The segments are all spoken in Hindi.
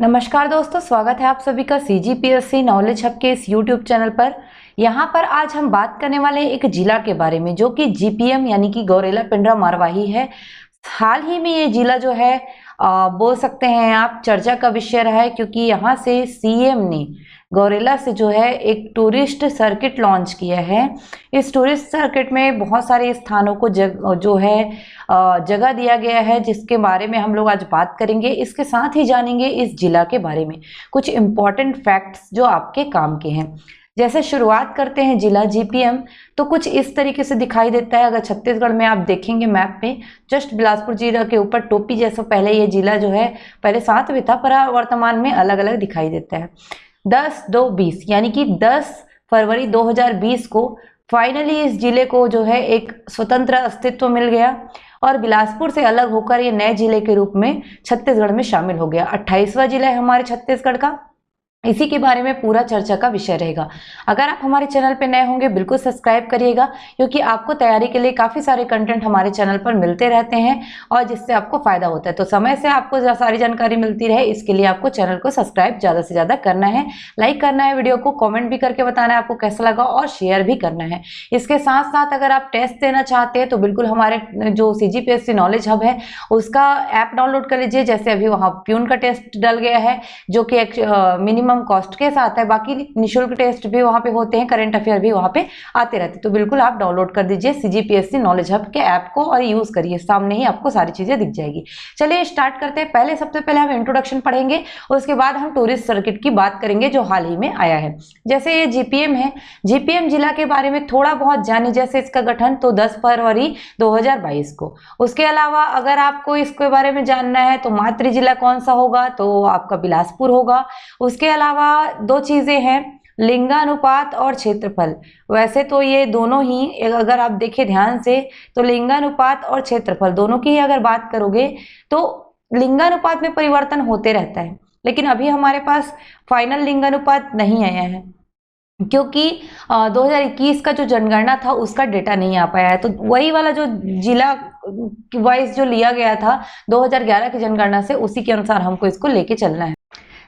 नमस्कार दोस्तों, स्वागत है आप सभी का CGPSC नॉलेज हब के इस YouTube चैनल पर। यहाँ पर आज हम बात करने वाले हैं एक जिला के बारे में जो कि GPM यानी कि गौरेला पिंडरा मरवाही है। हाल ही में ये जिला जो है बोल सकते हैं आप चर्चा का विषय रहा है, क्योंकि यहाँ से CM ने गौरेला से जो है एक टूरिस्ट सर्किट लॉन्च किया है। इस टूरिस्ट सर्किट में बहुत सारे स्थानों को जगह दिया गया है, जिसके बारे में हम लोग आज बात करेंगे। इसके साथ ही जानेंगे इस जिला के बारे में कुछ इंपॉर्टेंट फैक्ट्स जो आपके काम के हैं। जैसे शुरुआत करते हैं जिला GPM, तो कुछ इस तरीके से दिखाई देता है। अगर छत्तीसगढ़ में आप देखेंगे मैप में, जस्ट बिलासपुर जिला के ऊपर टोपी जैसा पहले ये जिला जो है पहले साथ में था, पर वर्तमान में अलग अलग दिखाई देता है। 10/2/20 यानी कि 10 फरवरी 2020 को फाइनली इस जिले को जो है एक स्वतंत्र अस्तित्व मिल गया और बिलासपुर से अलग होकर ये नए जिले के रूप में छत्तीसगढ़ में शामिल हो गया। 28वां जिला है हमारे छत्तीसगढ़ का। इसी के बारे में पूरा चर्चा का विषय रहेगा। अगर आप हमारे चैनल पर नए होंगे बिल्कुल सब्सक्राइब करिएगा, क्योंकि आपको तैयारी के लिए काफ़ी सारे कंटेंट हमारे चैनल पर मिलते रहते हैं और जिससे आपको फ़ायदा होता है। तो समय से आपको सारी जानकारी मिलती रहे, इसके लिए आपको चैनल को सब्सक्राइब ज़्यादा से ज़्यादा करना है, लाइक करना है, वीडियो को कॉमेंट भी करके बताना है आपको कैसा लगा और शेयर भी करना है। इसके साथ साथ अगर आप टेस्ट देना चाहते हैं तो बिल्कुल हमारे जो CGPSC नॉलेज हब है उसका ऐप डाउनलोड कर लीजिए। जैसे अभी वहाँ प्यून का टेस्ट डल गया है जो कि एक मिनिमम कॉस्ट के साथ है, बाकी निःशुल्क टेस्ट भी वहां पे होते हैं, करंट अफेयर भी वहां पे आते रहते हैं। तो बिल्कुल आप डाउनलोड कर दीजिए CGPSC नॉलेज हब के ऐप को और यूज करिए, सामने ही आपको सारी चीजें दिख जाएगी। चलिए स्टार्ट करते हैं। सबसे पहले हम इंट्रोडक्शन पढ़ेंगे, उसके बाद हम टूरिस्ट सर्किट की बात करेंगे जो हाल ही में आया है। जैसे ये GPM है, GPM जिला के बारे में थोड़ा बहुत जाने। जैसे इसका गठन तो 10 फरवरी 2022 को। उसके अलावा अगर आपको इसके बारे में जानना है तो मातृ जिला कौन सा होगा, तो आपका बिलासपुर होगा। उसके अलावा दो चीजें हैं, लिंगानुपात और क्षेत्रफल। वैसे तो ये दोनों ही अगर आप देखें ध्यान से तो लिंगानुपात और क्षेत्रफल दोनों की ही अगर बात करोगे तो लिंगानुपात में परिवर्तन होते रहता है, लेकिन अभी हमारे पास फाइनल लिंगानुपात नहीं आया है, क्योंकि 2021 का जो जनगणना था उसका डेटा नहीं आ पाया है। तो वही वाला जो जिला वाइज जो लिया गया था 2011 की जनगणना से, उसी के अनुसार हमको इसको लेके चलना है।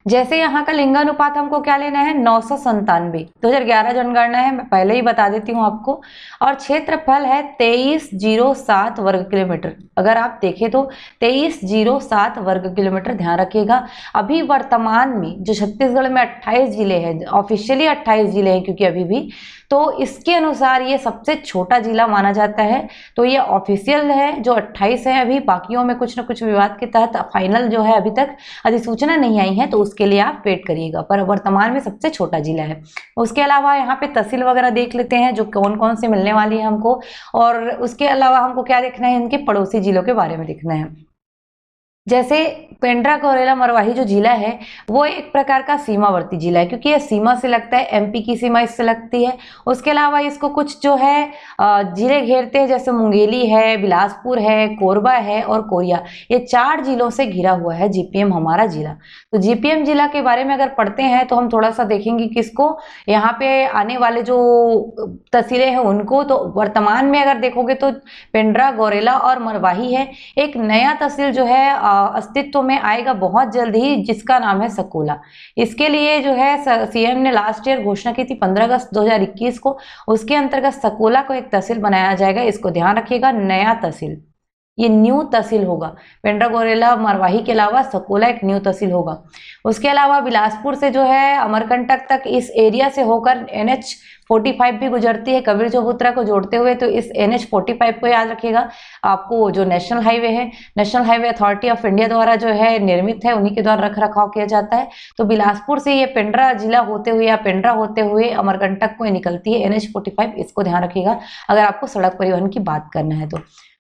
जैसे यहाँ का लिंगानुपात हमको क्या लेना है, 997। 2011 जनगणना है, मैं पहले ही बता देती हूँ आपको। और क्षेत्रफल है 2307 वर्ग किलोमीटर। अगर आप देखें तो 2307 वर्ग किलोमीटर, ध्यान रखिएगा। अभी वर्तमान में जो छत्तीसगढ़ में 28 जिले हैं, ऑफिशियली 28 जिले हैं क्योंकि अभी भी, तो इसके अनुसार ये सबसे छोटा जिला माना जाता है। तो ये ऑफिशियल है जो 28 है। अभी बाकियों में कुछ न कुछ विवाद के तहत फाइनल जो है अभी तक अधिसूचना नहीं आई है, तो उसके लिए आप वेट करिएगा, पर वर्तमान में सबसे छोटा जिला है। उसके अलावा यहाँ पे तहसील वगैरह देख लेते हैं जो कौन कौन से मिलने वाली है हमको, और उसके अलावा हमको क्या देखना है, इनके पड़ोसी जिलों के बारे में देखना है। जैसे पेंड्रा गौरेला मरवाही जो जिला है वो एक प्रकार का सीमावर्ती जिला है, क्योंकि ये सीमा से लगता है, MP की सीमा इससे लगती है। उसके अलावा इसको कुछ जो है जिले घेरते हैं, जैसे मुंगेली है, बिलासपुर है, कोरबा है और कोरिया। ये 4 जिलों से घिरा हुआ है GPM हमारा जिला। तो GPM जिला के बारे में अगर पढ़ते हैं तो हम थोड़ा सा देखेंगे किसको, यहाँ पे आने वाले जो तहसीलें हैं उनको। तो वर्तमान में अगर देखोगे तो पेंड्रा, गौरेला और मरवाही है। एक नया तहसील जो है अस्तित्व में आएगा बहुत जल्द ही, जिसका नाम है सकोला। इसके लिए जो है CM ने लास्ट ईयर घोषणा की थी 15 अगस्त 2021 को। उसके अंतर्गत सकोला को एक तहसील बनाया जाएगा। इसको ध्यान रखिएगा, नया तहसील, ये न्यू तहसील होगा। पेंड्रा गौरेला मरवाही के अलावा सकोला एक न्यू तहसील होगा। उसके अलावा बिलासपुर से जो है अमरकंटक तक इस एरिया से होकर NH45 भी गुजरती है, कबीर चबूतरा को जोड़ते हुए। तो इस NH45 को याद रखिएगा। आपको जो नेशनल हाईवे है, national highway authority of India द्वारा जो है निर्मित है, उन्हीं के द्वारा रख रखाव किया जाता है। तो बिलासपुर से ये पेंड्रा जिला होते हुए या पेंड्रा होते हुए अमरकंटक को निकलती है NH45। इसको ध्यान रखिएगा अगर आपको सड़क परिवहन की बात करना है तो।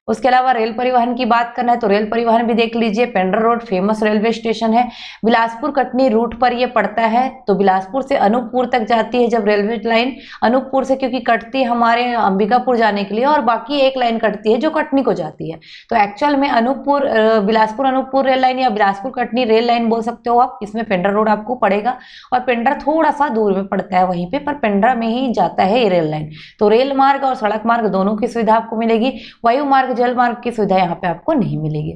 उसके अलावा रेल परिवहन की बात करना है तो रेल परिवहन भी देख लीजिए। Pendra road famous railway station है, बिलासपुर कटनी रूट पर ये पड़ता है। तो बिलासपुर से अनूपपुर तक जाती है जब रेलवे लाइन, अनूपपुर से क्योंकि कटती है हमारे अंबिकापुर जाने के लिए, और बाकी एक लाइन कटती है जो कटनी को जाती है। तो एक्चुअल में अनूपपुर, बिलासपुर अनूपपुर रेल लाइन या बिलासपुर कटनी रेल लाइन बोल सकते हो आप। इसमें पेंड्रा रोड आपको पड़ेगा और पेंड्रा थोड़ा सा दूर में पड़ता है वहीं पे, पर पेंड्रा में ही जाता है ये रेल लाइन। तो रेल मार्ग और सड़क मार्ग दोनों की सुविधा आपको मिलेगी। वायु मार्ग, जल मार्ग की सुविधा यहाँ पे आपको नहीं मिलेगी।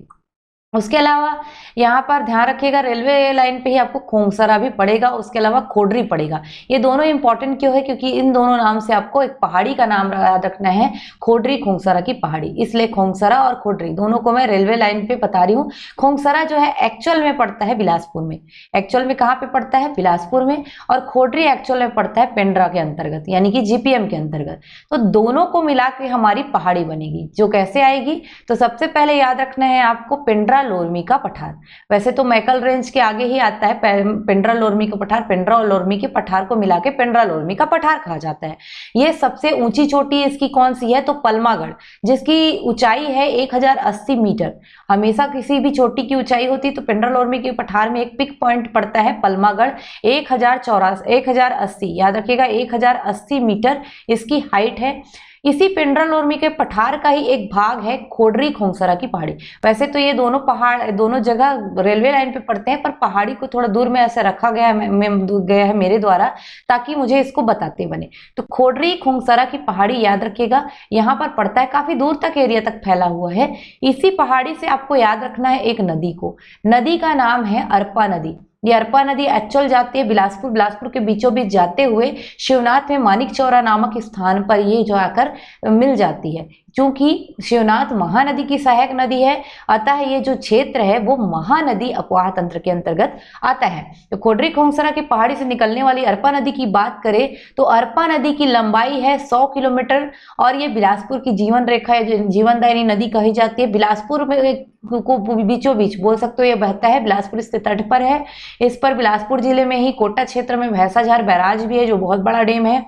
उसके अलावा यहाँ पर ध्यान रखिएगा, रेलवे लाइन पे ही आपको खोंगसरा भी पड़ेगा, उसके अलावा खोडरी पड़ेगा। ये दोनों इंपॉर्टेंट क्यों है? क्योंकि इन दोनों नाम से आपको एक पहाड़ी का नाम याद रखना है, खोडरी खोंगसरा की पहाड़ी। इसलिए खोंगसरा और खोडरी दोनों को मैं रेलवे लाइन पे बता रही हूँ। खोंगसरा जो है एक्चुअल में पड़ता है बिलासपुर में। एक्चुअल में कहाँ पे पड़ता है? बिलासपुर में। और खोडरी एक्चुअल में पड़ता है पेंड्रा के अंतर्गत, यानी कि जीपीएम के अंतर्गत। तो दोनों को मिला के हमारी पहाड़ी बनेगी, जो कैसे आएगी? तो सबसे पहले याद रखना है आपको पेंड्रा लोरमी का पठार। वैसे तो मैकल रेंज के आगे ही आता है पेंड्रा लोरमी का पठार। पेंड्रा और लोरमी के पठार को मिला के पेंड्रा लोरमी का पठार कहा जाता है। ये सबसे ऊंची चोटी इसकी कौन सी है? तो पलमागढ़, जिसकी ऊंचाई है 1080 मीटर। हमेशा किसी भी चोटी की ऊंचाई होती तो पेंड्रा लोरमी के पठार में एक पिक पॉइंट पड़ता है पलमागढ़, 1080, याद रखिएगा 1080 मीटर इसकी हाइट है। इसी पेंड्रा लोरमी के पठार का ही एक भाग है खोडरी खोंगसरा की पहाड़ी। वैसे तो ये दोनों पहाड़ दोनों जगह रेलवे लाइन पे पड़ते हैं, पर पहाड़ी को थोड़ा दूर में ऐसे रखा गया है मेरे द्वारा, ताकि मुझे इसको बताते बने। तो खोडरी खोंगसरा की पहाड़ी याद रखिएगा, यहाँ पर पड़ता है, काफी दूर तक एरिया तक फैला हुआ है। इसी पहाड़ी से आपको याद रखना है एक नदी को। नदी का नाम है अरपा नदी। ये अरपा नदी एक्चुअल जाती है बिलासपुर के बीचों बीच जाते हुए शिवनाथ में मानिक चौरा नामक स्थान पर ये जो आकर मिल जाती है। क्योंकि शिवनाथ महानदी की सहायक नदी है, अतः ये जो क्षेत्र है वो महानदी अपवाह तंत्र के अंतर्गत आता है। तो खोडरी खोंगसरा की पहाड़ी से निकलने वाली अरपा नदी की बात करें तो अरपा नदी की लंबाई है 100 किलोमीटर और ये बिलासपुर की जीवन रेखा है, जीवनदायिनी नदी कही जाती है। बिलासपुर में को बीचों बीच बोल सकते हो ये बहता है, बिलासपुर इसके तट पर है। इस पर बिलासपुर जिले में ही कोटा क्षेत्र में भैंसाझार बैराज भी है, जो बहुत बड़ा डैम है।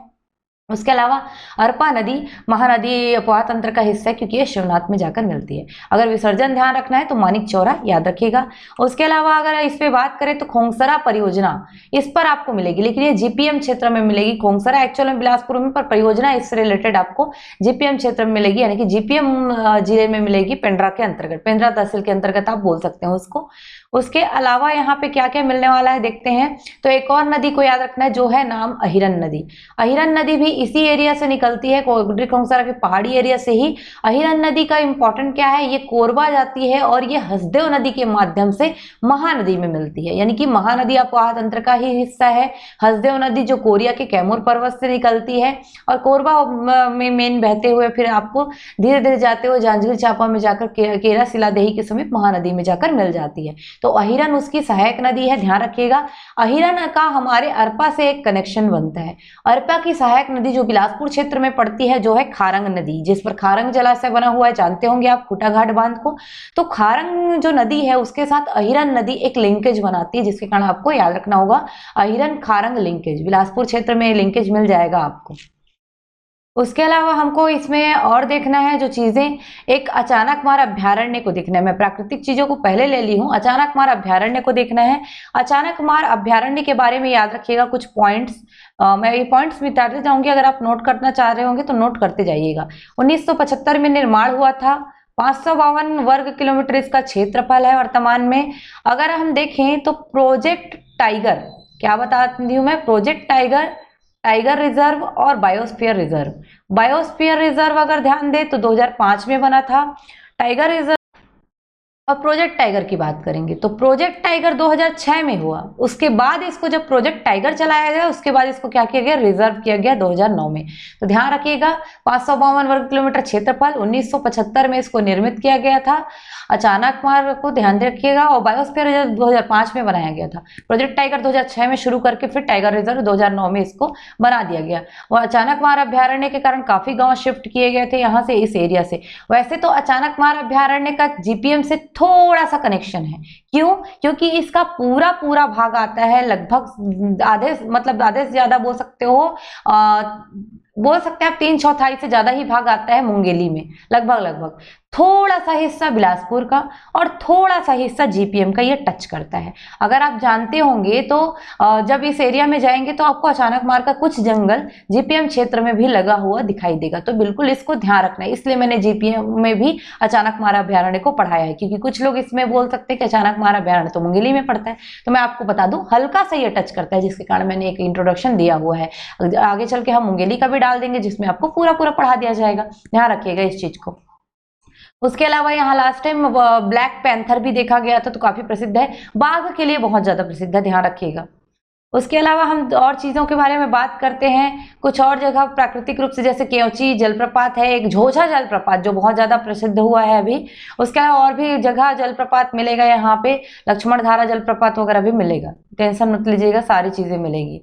उसके अलावा अरपा नदी महानदी अपवाह तंत्र का हिस्सा है, क्योंकि ये शिवनाथ में जाकर मिलती है। अगर विसर्जन ध्यान रखना है तो मानिक चौरा याद रखिएगा। उसके अलावा अगर इस पे बात करें तो खोंगसरा परियोजना इस पर आपको मिलेगी, लेकिन ये जीपीएम क्षेत्र में मिलेगी। खोंगसरा एक्चुअल में बिलासपुर में, पर परियोजना इससे रिलेटेड आपको जीपीएम क्षेत्र में मिलेगी, यानी कि जीपीएम जिले में मिलेगी, पेंड्रा के अंतर्गत, पेंड्रा तहसील के अंतर्गत आप बोल सकते हैं उसको। उसके अलावा यहाँ पे क्या क्या मिलने वाला है देखते हैं। तो एक और नदी को याद रखना है, जो है नाम अहिरन नदी। अहिरन नदी भी इसी एरिया से निकलती है, खोडरी खोंगसरा के पहाड़ी एरिया से ही। अहिरन नदी का इंपॉर्टेंट क्या है? ये कोरबा जाती है और ये हसदेव नदी के माध्यम से महानदी में मिलती है, यानी कि महानदी अपवाह तंत्र का ही हिस्सा है। हसदेव नदी जो कोरिया के कैमूर पर्वत से निकलती है और कोरबा में मेन बहते हुए फिर आपको धीरे धीरे जाते हुए जांजगीर चांपा में जाकर केरा सिलादेही के समीप महानदी में जाकर मिल जाती है। तो अहिरन उसकी सहायक नदी है, ध्यान रखिएगा। अहिरन का हमारे अरपा से एक कनेक्शन बनता है। अरपा की सहायक नदी जो बिलासपुर क्षेत्र में पड़ती है, जो है खारंग नदी, जिस पर खारंग जलाशय बना हुआ है, जानते होंगे आप खुटाघाट बांध को। तो खारंग जो नदी है उसके साथ अहिरन नदी एक लिंकेज बनाती है, जिसके कारण आपको याद रखना होगा अहिरन खारंग लिंकेज। बिलासपुर क्षेत्र में लिंकेज मिल जाएगा आपको। उसके अलावा हमको इसमें और देखना है जो चीजें, एक अचानक मार अभ्यारण्य को देखना है। मैं प्राकृतिक चीजों को पहले ले ली हूँ, अचानक मार अभ्यारण्य को देखना है। अचानक मार अभ्यारण्य के बारे में याद रखिएगा कुछ पॉइंट्स। मैं ये पॉइंट्स बताते जाऊंगी, अगर आप नोट करना चाह रहे होंगे तो नोट करते जाइएगा। 1975 में निर्माण हुआ था। 552 वर्ग किलोमीटर इसका क्षेत्रफल है वर्तमान में। अगर हम देखें तो प्रोजेक्ट टाइगर, क्या बताती हूँ मैं, प्रोजेक्ट टाइगर, टाइगर रिजर्व और बायोस्फीयर रिजर्व। बायोस्फीयर रिजर्व अगर ध्यान दे तो 2005 में बना था। टाइगर रिजर्व और प्रोजेक्ट टाइगर की बात करेंगे तो प्रोजेक्ट टाइगर 2006 में हुआ। उसके बाद इसको जब प्रोजेक्ट टाइगर चलाया गया उसके बाद इसको क्या किया गया, रिजर्व किया गया 2009 में। तो ध्यान रखिएगा 552 वर्ग किलोमीटर क्षेत्रफल, 1975 में इसको निर्मित किया गया था। अचानक मार्ग को ध्यान रखिएगा और बायोस्फीयर रिजर्व 2005 में बनाया गया था। प्रोजेक्ट टाइगर 2006 में शुरू करके फिर टाइगर रिजर्व 2009 में इसको बना दिया गया। और अचानक मार अभ्यारण्य के कारण काफी गांव शिफ्ट किए गए थे यहाँ से, इस एरिया से। वैसे तो अचानक मार अभ्यारण्य का जीपीएम से थोड़ा सा कनेक्शन है। क्यों? क्योंकि इसका पूरा भाग आता है लगभग आधे, मतलब आधे से ज्यादा बोल सकते हो, बोल सकते हैं आप 3/4 से ज्यादा ही भाग आता है मुंगेली में, लगभग थोड़ा सा हिस्सा बिलासपुर का और थोड़ा सा हिस्सा जीपीएम का ये टच करता है। अगर आप जानते होंगे तो जब इस एरिया में जाएंगे तो आपको अचानक मार का कुछ जंगल जीपीएम क्षेत्र में भी लगा हुआ दिखाई देगा, तो बिल्कुल इसको ध्यान रखना है। इसलिए मैंने जीपीएम में भी अचानक मार अभ्यारण्य को पढ़ाया है, क्योंकि कुछ लोग इसमें बोल सकते हैं कि अचानक मार अभ्यारण्य तो मुंगेली में पड़ता है। तो मैं आपको बता दूं हल्का सा ये टच करता है, जिसके कारण मैंने एक इंट्रोडक्शन दिया हुआ है। आगे चल के हम मुंगेली का भी डाल देंगे, जिसमें आपको पूरा पढ़ा दिया जाएगा। ध्यान रखिएगा इस चीज को। उसके अलावा यहाँ लास्ट टाइम ब्लैक पैंथर भी देखा गया था, तो काफी प्रसिद्ध है, बाघ के लिए बहुत ज्यादा प्रसिद्ध है, ध्यान रखिएगा। उसके अलावा हम और चीजों के बारे में बात करते हैं, कुछ और जगह प्राकृतिक रूप से, जैसे केवची जलप्रपात है, एक झोझा जलप्रपात जो बहुत ज्यादा प्रसिद्ध हुआ है अभी। उसके अलावा और भी जगह जलप्रपात मिलेगा यहाँ पे, लक्ष्मण धारा जलप्रपात वगैरह भी मिलेगा, टेंशन मत लीजिएगा, सारी चीजें मिलेगी।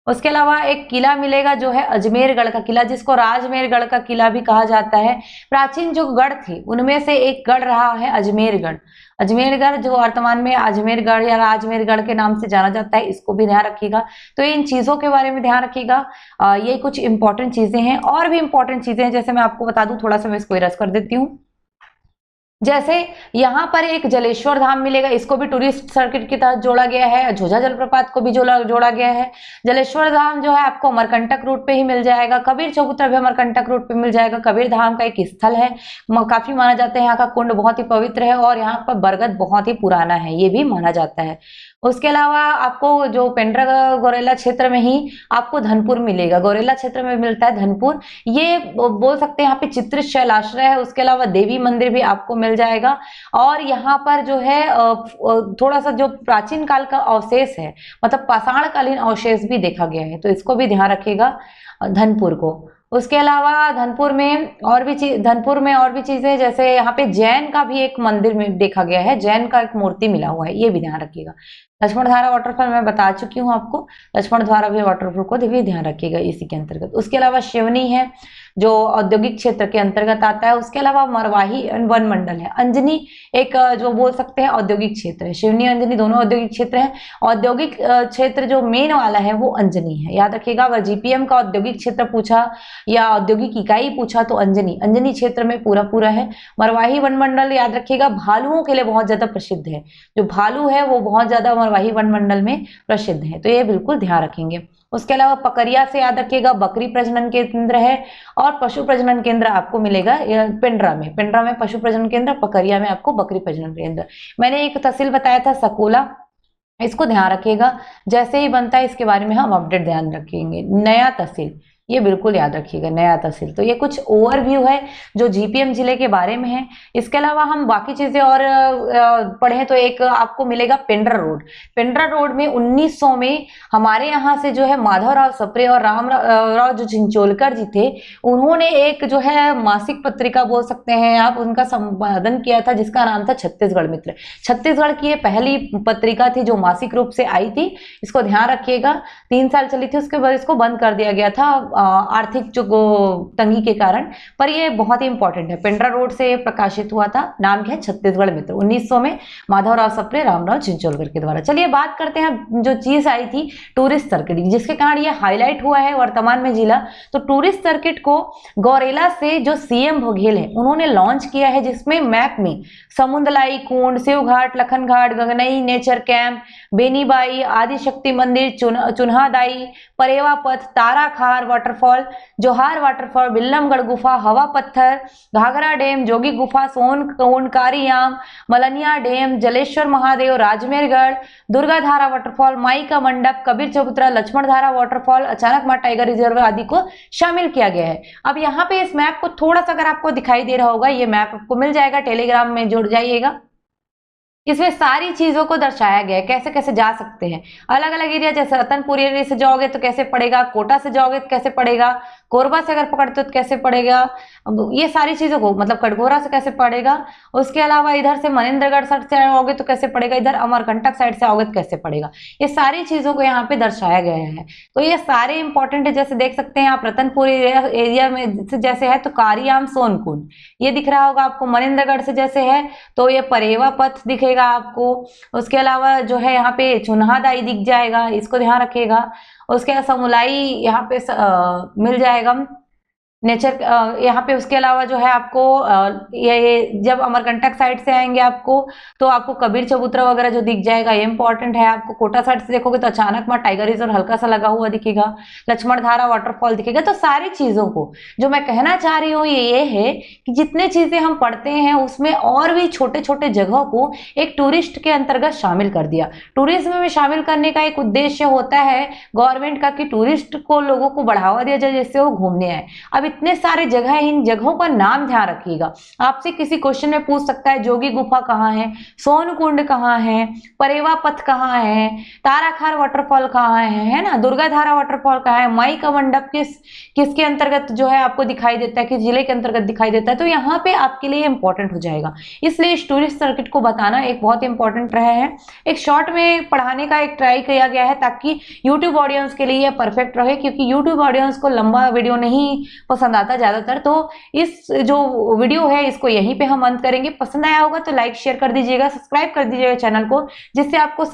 उसके अलावा एक किला मिलेगा जो है अजमेरगढ़ का किला, जिसको राजमेरगढ़ का किला भी कहा जाता है। प्राचीन जो गढ़ थे उनमें से एक गढ़ रहा है अजमेरगढ़। अजमेरगढ़ जो वर्तमान में अजमेरगढ़ या राजमेरगढ़ के नाम से जाना जाता है, इसको भी ध्यान रखिएगा। तो इन चीजों के बारे में ध्यान रखिएगा। ये कुछ इंपॉर्टेंट चीजें हैं, और भी इंपॉर्टेंट चीजें हैं, जैसे मैं आपको बता दूं, थोड़ा सा मैं इसको रस कर देती हूँ। जैसे यहाँ पर एक जलेश्वर धाम मिलेगा, इसको भी टूरिस्ट सर्किट के तहत जोड़ा गया है। झोझा जलप्रपात को भी जोड़ा गया है। जलेश्वर धाम जो है आपको अमरकंटक रूट पे ही मिल जाएगा। कबीर चबूतरा भी अमरकंटक रूट पे मिल जाएगा। कबीर धाम का एक स्थल है, काफी माना जाता है, यहाँ का कुंड बहुत ही पवित्र है, और यहाँ पर बरगद बहुत ही पुराना है, ये भी माना जाता है। उसके अलावा आपको जो पेंड्रा गौरेला क्षेत्र में ही आपको धनपुर मिलेगा, गौरेला क्षेत्र में मिलता है धनपुर, ये बोल सकते हैं यहाँ पे चित्रित शैलाश्रय है। उसके अलावा देवी मंदिर भी आपको मिल जाएगा, और यहाँ पर जो है थोड़ा सा जो प्राचीन काल का अवशेष है, मतलब पाषाण कालीन अवशेष भी देखा गया है, तो इसको भी ध्यान रखिएगा धनपुर को। उसके अलावा धनपुर में और भी चीजें, जैसे यहाँ पे जैन का भी एक मंदिर में देखा गया है, जैन का एक मूर्ति मिला हुआ है, ये भी ध्यान रखिएगा। लक्ष्मण धारा वाटरफॉल मैं बता चुकी हूँ आपको, लक्ष्मण धारा भी वाटरफॉल को भी ध्यान रखिएगा इसी के अंतर्गत। उसके अलावा शिवनी है जो औद्योगिक क्षेत्र के अंतर्गत आता है। उसके अलावा मरवाही वन मंडल है। अंजनी एक जो बोल सकते हैं औद्योगिक क्षेत्र है, शिवनी अंजनी दोनों औद्योगिक क्षेत्र है। औद्योगिक क्षेत्र जो मेन वाला है वो अंजनी है, याद रखिएगा। अगर जीपीएम का औद्योगिक क्षेत्र पूछा या औद्योगिक इकाई पूछा तो अंजनी क्षेत्र में पूरा है। मरवाही वन मंडल याद रखिएगा, भालुओं के लिए बहुत ज्यादा प्रसिद्ध है, जो भालू है वो बहुत ज्यादा मरवाही वन मंडल में प्रसिद्ध है, तो ये बिल्कुल ध्यान रखेंगे। उसके अलावा पकरिया से याद रखिएगा बकरी प्रजनन केंद्र है, और पशु प्रजनन केंद्र आपको मिलेगा पेंड्रा में पशु प्रजनन केंद्र, पकरिया में आपको बकरी प्रजनन केंद्र। मैंने एक तहसील बताया था सकोला, इसको ध्यान रखिएगा, जैसे ही बनता है इसके बारे में हम अपडेट ध्यान रखेंगे। नया तहसील, ये बिल्कुल याद रखिएगा, नया तहसील। तो ये कुछ ओवरव्यू है जो जीपीएम जिले के बारे में है। इसके अलावा हम बाकी चीजें और पढ़ें तो एक आपको मिलेगा पेंड्रा रोड। पेंड्रा रोड में 1900 में हमारे यहाँ से जो है माधवराव सप्रे और रामराव जो चिंचोलकर जी थे, उन्होंने एक जो है मासिक पत्रिका बोल सकते हैं आप, उनका संपादन किया था, जिसका नाम था छत्तीसगढ़ मित्र। छत्तीसगढ़ की ये पहली पत्रिका थी जो मासिक रूप से आई थी, इसको ध्यान रखिएगा। 3 साल चली थी, उसके बाद इसको बंद कर दिया गया था आर्थिक जो तंगी के कारण, पर ये बहुत ही इंपॉर्टेंट है। पेंड्रा रोड से प्रकाशित हुआ था, नाम क्या है, छत्तीसगढ़ मित्र, 1900 में माधवराव सप्रे रामराव चिंचोलकर के द्वारा। चलिए बात करते हैं जो चीज आई थी टूरिस्ट सर्किट, जिसके कारण ये हाईलाइट हुआ है वर्तमान में जिला। तो टूरिस्ट सर्किट को गौरेला से जो सीएम बघेल है उन्होंने लॉन्च किया है, जिसमें मैप में समुंदलाई कुंड, शिवघाट, लखन घाट, गगनई नेचर कैंप, बेनीबाई, आदिशक्ति मंदिर, चुन्हादाई, परेवा पथ, ताराखार वाटरफॉल, जोहार वाटरफॉल, बिल्लमगढ़ गुफा, हवा पत्थर, घाघरा डैम, जोगी गुफा, सोन कुंड, कारियाम, मलनिया डैम, जलेश्वर महादेव, राजमेरगढ़, दुर्गा धारा वाटरफॉल, माई का मंडप, कबीर चबूतरा, लक्ष्मण धारा वाटरफॉल, अचानक मार टाइगर रिजर्व आदि को शामिल किया गया है। अब यहाँ पे इस मैप को थोड़ा सा अगर आपको दिखाई दे रहा होगा, ये मैप आपको मिल जाएगा, टेलीग्राम में जुड़ जाइएगा। इसमें सारी चीजों को दर्शाया गया है, कैसे कैसे जा सकते हैं। अलग अलग एरिया, जैसे रतनपुर एरिया से जाओगे तो कैसे पड़ेगा, कोटा से जाओगे तो कैसे पड़ेगा, कोरबा से अगर पकड़ते हो तो कैसे पड़ेगा, ये सारी चीजों को, मतलब कटघोरा से कैसे पड़ेगा। उसके अलावा इधर से मनेन्द्रगढ़ साइड से आओगे तो कैसे पड़ेगा, इधर अमरकंटक साइड से आओगे तो कैसे पड़ेगा, ये सारी चीजों को यहाँ पे दर्शाया गया है। तो ये सारे इंपॉर्टेंट है। जैसे देख सकते हैं आप रतनपुर एरिया में जैसे है तो कारियाम सोनकुंड ये दिख रहा होगा आपको। मनेन्द्रगढ़ से जैसे है तो ये परेवा पथ दिखेगा आपको। उसके अलावा जो है यहाँ पे चुन्हादाई दिख जाएगा, इसको ध्यान रखिएगा। उसके अलावा समुलाई यहाँ पे मिल जाएगा नेचर यहाँ पे। उसके अलावा जो है आपको ये जब अमरकंटक साइड से आएंगे आपको तो आपको कबीर चबूतरा वगैरह जो दिख जाएगा, ये इंपॉर्टेंट है। आपको कोटा साइड से देखोगे तो अचानक मार टाइगर रिजर्व हल्का सा लगा हुआ दिखेगा, लक्ष्मण धारा वाटरफॉल दिखेगा। तो सारी चीजों को जो मैं कहना चाह रही हूँ ये है कि जितने चीजें हम पढ़ते हैं उसमें और भी छोटे छोटे जगहों को एक टूरिस्ट के अंतर्गत शामिल कर दिया। टूरिज्म में शामिल करने का एक उद्देश्य होता है गवर्नमेंट का कि टूरिस्ट को, लोगों को बढ़ावा दिया जाए जिससे वो घूमने आए। अब इतने सारे जगह है, इन जगहों का नाम ध्यान रखिएगा। आपसे किसी क्वेश्चन में पूछ सकता है जोगी गुफा कहाँ है, सोन कुंड कहाँ है, परेवा पथ कहाँ है, ताराखार वाटरफॉल कहाँ है ना, दुर्गाधारा वाटरफॉल कहाँ है, माई का मंडप किसके अंतर्गत जो है आपको दिखाई देता है, किस जिले के अंतर्गत दिखाई देता है। तो यहाँ पे आपके लिए इंपॉर्टेंट हो जाएगा, इसलिए इस टूरिस्ट सर्किट को बताना एक बहुत इंपॉर्टेंट रहा है। एक शॉर्ट में पढ़ाने का एक ट्राई किया गया है ताकि यूट्यूब ऑडियंस के लिए यह परफेक्ट रहे, क्योंकि यूट्यूब ऑडियंस को लंबा वीडियो नहीं पसंद आता ज्यादातर। तो इस जो वीडियो है इसको यहीं पे हम अंत करेंगे। पसंद आया होगा तो लाइक शेयर कर दीजिएगा, सब्सक्राइब कर दीजिएगा चैनल को, जिससे आपको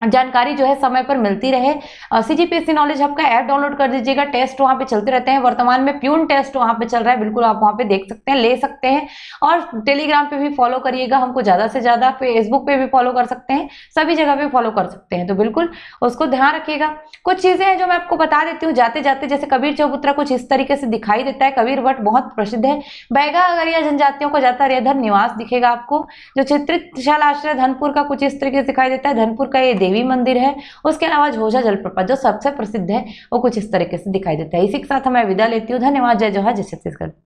जानकारी जो है समय पर मिलती रहे। सीजीपीएससी नॉलेज हब का ऐप डाउनलोड कर दीजिएगा, टेस्ट वहां पे चलते रहते हैं। वर्तमान में प्यून टेस्ट वहां पे चल रहा है, बिल्कुल आप वहां पे देख सकते हैं, ले सकते हैं। और टेलीग्राम पे भी फॉलो करिएगा हमको ज्यादा से ज्यादा, फेसबुक पे भी फॉलो कर सकते हैं, सभी जगह पे फॉलो कर सकते हैं। तो बिल्कुल उसको ध्यान रखिएगा। कुछ चीजें हैं जो मैं आपको बता देती हूँ जाते जाते, जैसे कबीर चबूतरा कुछ इस तरीके से दिखाई देता है। कबीर वट बहुत प्रसिद्ध है। बैगा अगरिया जनजातियों का जाता इधर निवास दिखेगा आपको। जो चित्रितशाला आश्रय धनपुर का कुछ इस तरीके से दिखाई देता है। धनपुर का ये देवी मंदिर है। उसके अलावा झोझा जलप्रपात जो सबसे प्रसिद्ध है वो कुछ इस तरीके से दिखाई देता है। इसी के साथ मैं विदा लेती हूँ। धन्यवाद। जय जोहार, जय छत्तीसगढ़।